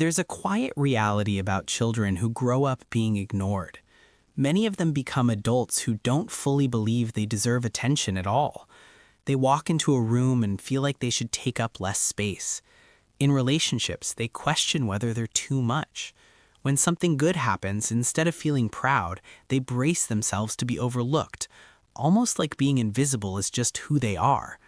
There's a quiet reality about children who grow up being ignored. Many of them become adults who don't fully believe they deserve attention at all. They walk into a room and feel like they should take up less space. In relationships, they question whether they're too much. When something good happens, instead of feeling proud, they brace themselves to be overlooked, almost like being invisible is just who they are.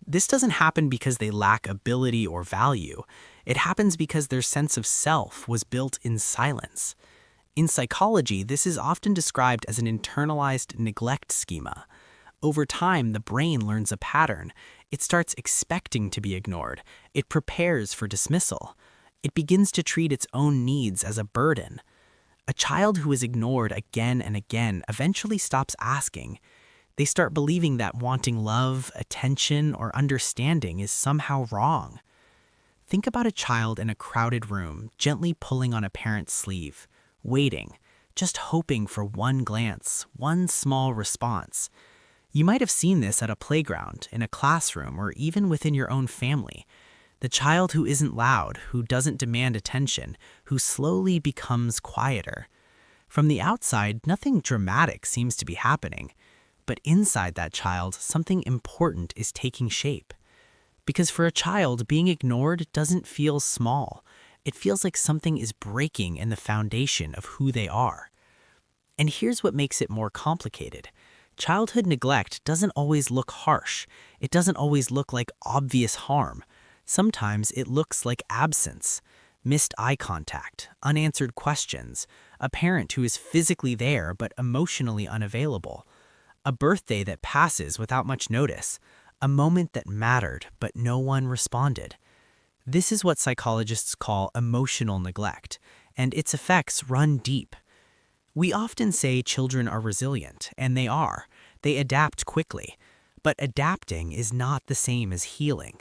This doesn't happen because they lack ability or value. It happens because their sense of self was built in silence. In psychology, this is often described as an internalized neglect schema. Over time, the brain learns a pattern. It starts expecting to be ignored. It prepares for dismissal. It begins to treat its own needs as a burden. A child who is ignored again and again eventually stops asking. They start believing that wanting love, attention, or understanding is somehow wrong. Think about a child in a crowded room, gently pulling on a parent's sleeve, waiting, just hoping for one glance, one small response. You might have seen this at a playground, in a classroom, or even within your own family. The child who isn't loud, who doesn't demand attention, who slowly becomes quieter. From the outside, nothing dramatic seems to be happening. But inside that child, something important is taking shape. Because for a child, being ignored doesn't feel small. It feels like something is breaking in the foundation of who they are. And here's what makes it more complicated. Childhood neglect doesn't always look harsh. It doesn't always look like obvious harm. Sometimes it looks like absence, missed eye contact, unanswered questions, a parent who is physically there but emotionally unavailable, a birthday that passes without much notice, a moment that mattered but no one responded. This is what psychologists call emotional neglect, and its effects run deep. We often say children are resilient, and they are. They adapt quickly. But adapting is not the same as healing.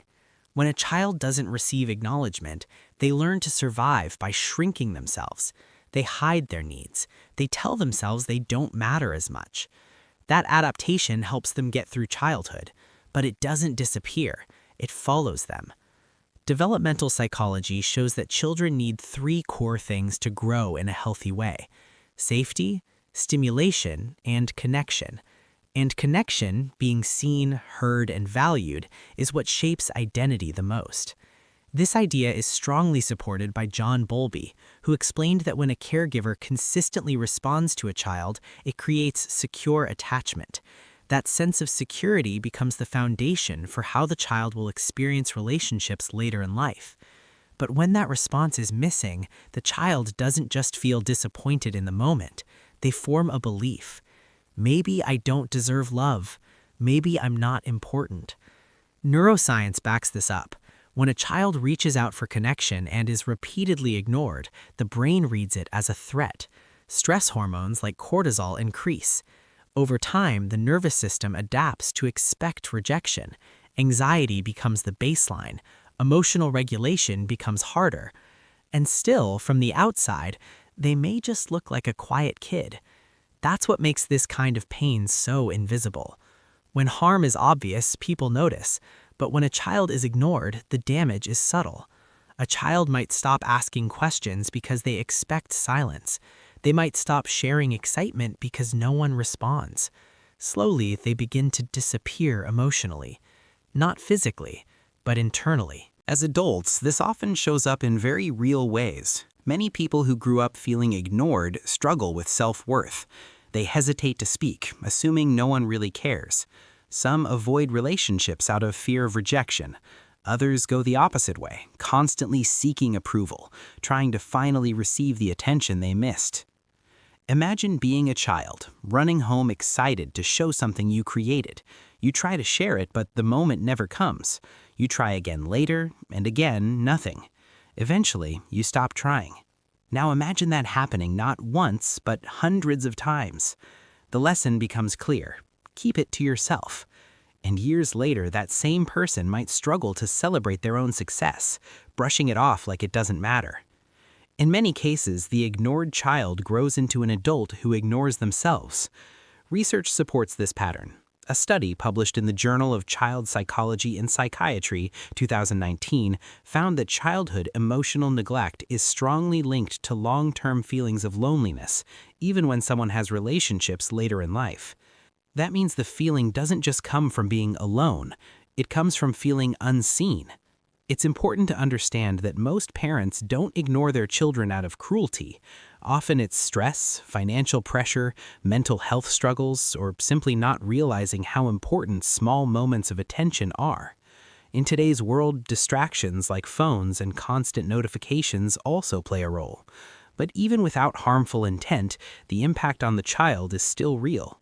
When a child doesn't receive acknowledgement, they learn to survive by shrinking themselves. They hide their needs. They tell themselves they don't matter as much. That adaptation helps them get through childhood, but it doesn't disappear. It follows them. Developmental psychology shows that children need 3 core things to grow in a healthy way: safety, stimulation, and connection. And connection, being seen, heard, and valued, is what shapes identity the most. This idea is strongly supported by John Bowlby, who explained that when a caregiver consistently responds to a child, it creates secure attachment. That sense of security becomes the foundation for how the child will experience relationships later in life. But when that response is missing, the child doesn't just feel disappointed in the moment. They form a belief. Maybe I don't deserve love. Maybe I'm not important. Neuroscience backs this up. When a child reaches out for connection and is repeatedly ignored, the brain reads it as a threat. Stress hormones like cortisol increase. Over time, the nervous system adapts to expect rejection. Anxiety becomes the baseline. Emotional regulation becomes harder. And still, from the outside, they may just look like a quiet kid. That's what makes this kind of pain so invisible. When harm is obvious, people notice. But when a child is ignored, the damage is subtle. A child might stop asking questions because they expect silence. They might stop sharing excitement because no one responds. Slowly, they begin to disappear emotionally. Not physically, but internally. As adults, this often shows up in very real ways. Many people who grew up feeling ignored struggle with self-worth. They hesitate to speak, assuming no one really cares. Some avoid relationships out of fear of rejection. Others go the opposite way, constantly seeking approval, trying to finally receive the attention they missed. Imagine being a child, running home excited to show something you created. You try to share it, but the moment never comes. You try again later, and again, nothing. Eventually, you stop trying. Now imagine that happening not once, but hundreds of times. The lesson becomes clear. Keep it to yourself. And years later, that same person might struggle to celebrate their own success, brushing it off like it doesn't matter. In many cases, the ignored child grows into an adult who ignores themselves. Research supports this pattern. A study published in the Journal of Child Psychology and Psychiatry, 2019, found that childhood emotional neglect is strongly linked to long-term feelings of loneliness, even when someone has relationships later in life. That means the feeling doesn't just come from being alone, it comes from feeling unseen. It's important to understand that most parents don't ignore their children out of cruelty. Often it's stress, financial pressure, mental health struggles, or simply not realizing how important small moments of attention are. In today's world, distractions like phones and constant notifications also play a role. But even without harmful intent, the impact on the child is still real.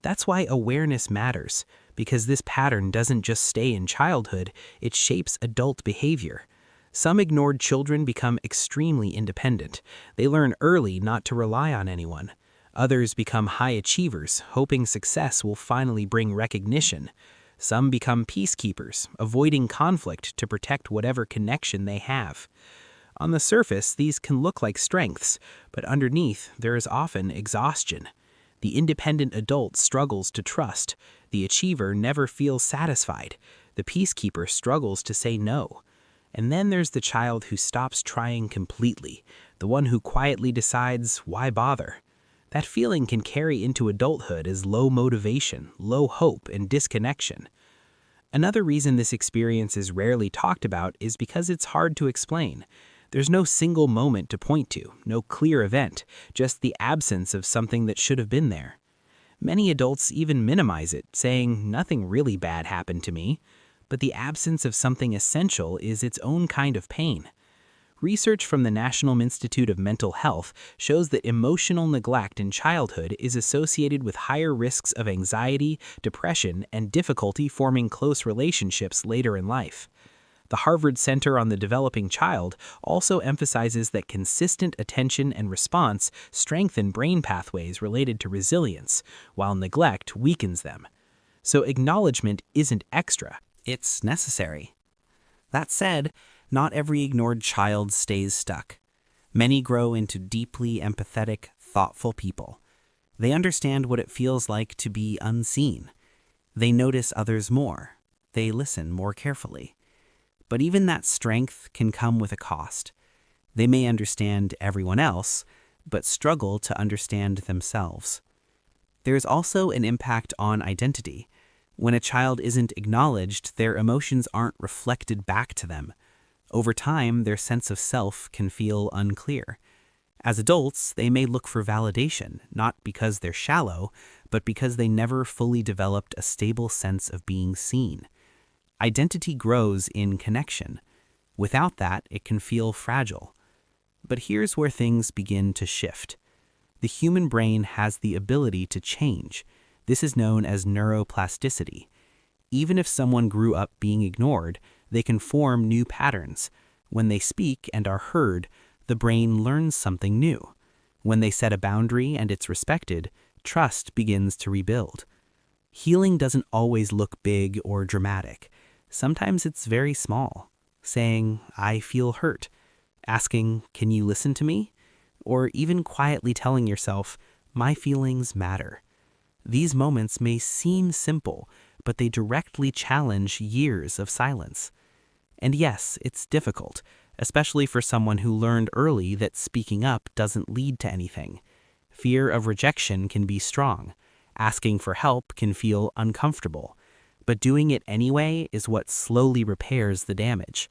That's why awareness matters, because this pattern doesn't just stay in childhood, it shapes adult behavior. Some ignored children become extremely independent. They learn early not to rely on anyone. Others become high achievers, hoping success will finally bring recognition. Some become peacekeepers, avoiding conflict to protect whatever connection they have. On the surface, these can look like strengths, but underneath, there is often exhaustion. The independent adult struggles to trust. The achiever never feels satisfied. The peacekeeper struggles to say no. And then there's the child who stops trying completely, the one who quietly decides, why bother? That feeling can carry into adulthood as low motivation, low hope, and disconnection. Another reason this experience is rarely talked about is because it's hard to explain. There's no single moment to point to, no clear event, just the absence of something that should have been there. Many adults even minimize it, saying, nothing really bad happened to me. But the absence of something essential is its own kind of pain. Research from the National Institute of Mental Health shows that emotional neglect in childhood is associated with higher risks of anxiety, depression, and difficulty forming close relationships later in life. The Harvard Center on the Developing Child also emphasizes that consistent attention and response strengthen brain pathways related to resilience, while neglect weakens them. So acknowledgement isn't extra, it's necessary. That said, not every ignored child stays stuck. Many grow into deeply empathetic, thoughtful people. They understand what it feels like to be unseen. They notice others more. They listen more carefully. But even that strength can come with a cost. They may understand everyone else, but struggle to understand themselves. There's also an impact on identity. When a child isn't acknowledged, their emotions aren't reflected back to them. Over time, their sense of self can feel unclear. As adults, they may look for validation, not because they're shallow, but because they never fully developed a stable sense of being seen. Identity grows in connection. Without that, it can feel fragile. But here's where things begin to shift. The human brain has the ability to change. This is known as neuroplasticity. Even if someone grew up being ignored, they can form new patterns. When they speak and are heard, the brain learns something new. When they set a boundary and it's respected, trust begins to rebuild. Healing doesn't always look big or dramatic. Sometimes it's very small, saying, I feel hurt, asking, can you listen to me? Or even quietly telling yourself, my feelings matter. These moments may seem simple, but they directly challenge years of silence. And yes, it's difficult, especially for someone who learned early that speaking up doesn't lead to anything. Fear of rejection can be strong. Asking for help can feel uncomfortable. But doing it anyway is what slowly repairs the damage.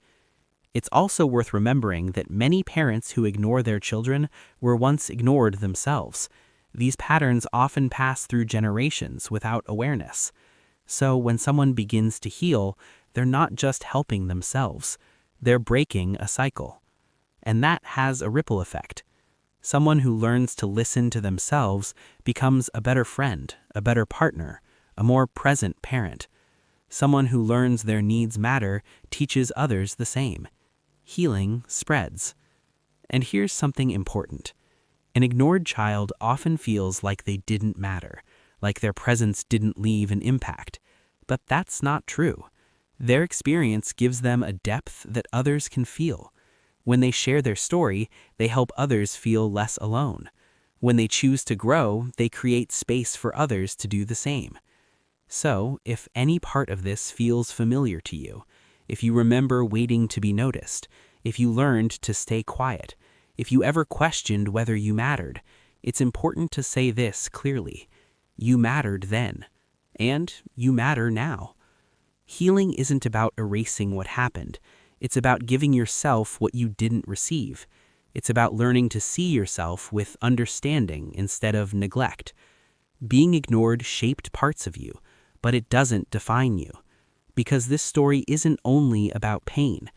It's also worth remembering that many parents who ignore their children were once ignored themselves. These patterns often pass through generations without awareness. So when someone begins to heal, they're not just helping themselves, they're breaking a cycle. And that has a ripple effect. Someone who learns to listen to themselves becomes a better friend, a better partner, a more present parent. Someone who learns their needs matter teaches others the same. Healing spreads. And here's something important. An ignored child often feels like they didn't matter, like their presence didn't leave an impact. But that's not true. Their experience gives them a depth that others can feel. When they share their story, they help others feel less alone. When they choose to grow, they create space for others to do the same. So, if any part of this feels familiar to you, if you remember waiting to be noticed, if you learned to stay quiet, if you ever questioned whether you mattered, it's important to say this clearly. You mattered then, and you matter now. Healing isn't about erasing what happened. It's about giving yourself what you didn't receive. It's about learning to see yourself with understanding instead of neglect. Being ignored shaped parts of you, but it doesn't define you. Because this story isn't only about pain.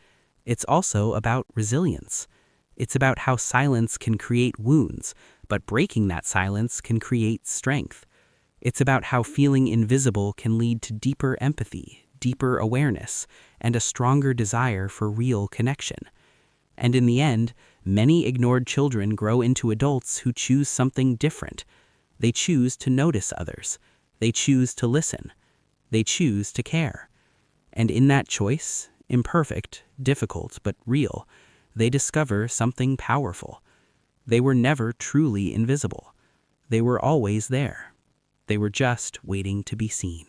It's also about resilience. It's about how silence can create wounds, but breaking that silence can create strength. It's about how feeling invisible can lead to deeper empathy, deeper awareness, and a stronger desire for real connection. And in the end, many ignored children grow into adults who choose something different. They choose to notice others. They choose to listen. They choose to care. And in that choice, imperfect, difficult, but real, they discover something powerful. They were never truly invisible. They were always there. They were just waiting to be seen.